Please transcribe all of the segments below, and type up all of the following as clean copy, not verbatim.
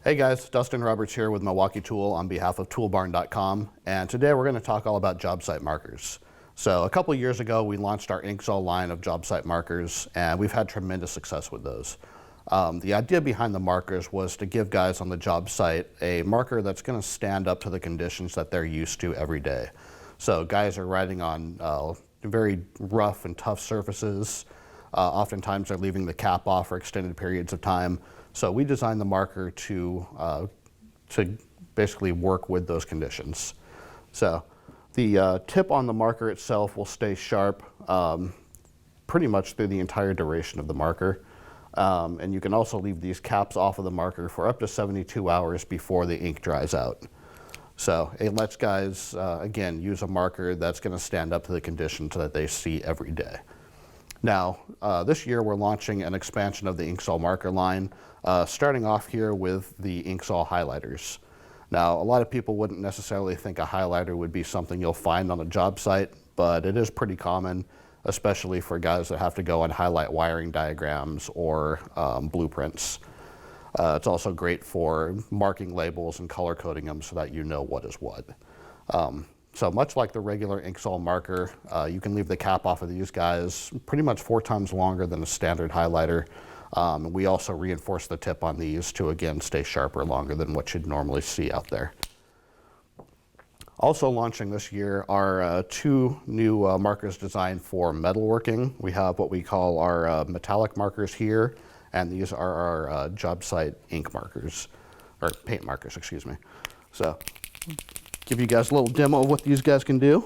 Hey guys, Dustin Roberts here with Milwaukee Tool on behalf of Toolbarn.com, and today we're going to talk all about job site markers. So a couple years ago we launched our Inkzall line of job site markers, and we've had tremendous success with those. The idea behind the markers was to give guys on the job site a marker that's going to stand up to the conditions that they're used to every day. So guys are riding on very rough and tough surfaces. Oftentimes they're leaving the cap off for extended periods of time. So we designed the marker to basically work with those conditions. So the tip on the marker itself will stay sharp pretty much through the entire duration of the marker. And you can also leave these caps off of the marker for up to 72 hours before the ink dries out. So it lets guys, again, use a marker that's going to stand up to the conditions that they see every day. Now, this year we're launching an expansion of the Inkzall marker line, starting off here with the Inkzall Highlighters. Now, a lot of people wouldn't necessarily think a highlighter would be something you'll find on a job site, but it is pretty common, especially for guys that have to go and highlight wiring diagrams or blueprints. It's also great for marking labels and color coding them so that you know what is what. So much like the regular Inkzall marker, you can leave the cap off of these guys pretty much 4 times longer than a standard highlighter. We also reinforce the tip on these to, again, stay sharper longer than what you'd normally see out there. Also launching this year are 2 new markers designed for metalworking. We have what we call our metallic markers here, and these are our job site ink markers, or paint markers, excuse me. So, give you guys a little demo of what these guys can do.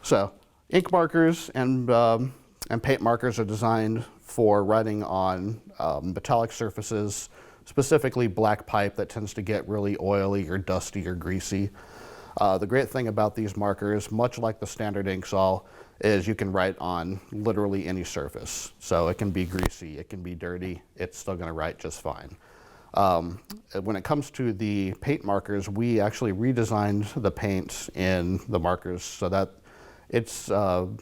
So, ink markers and paint markers are designed for writing on metallic surfaces, specifically black pipe that tends to get really oily or dusty or greasy. The great thing about these markers, much like the standard Inkzall, is you can write on literally any surface. So it can be greasy, it can be dirty, it's still going to write just fine. When it comes to the paint markers, we actually redesigned the paint in the markers so that it's going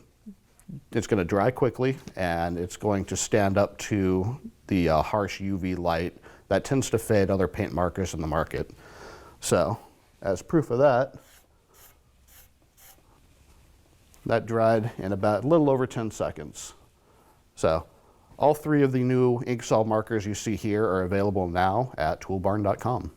to dry quickly, and it's going to stand up to the harsh UV light that tends to fade other paint markers in the market. So, as proof of that, that dried in about a little over 10 seconds. So, all 3 of the new Inkzall markers you see here are available now at Toolbarn.com.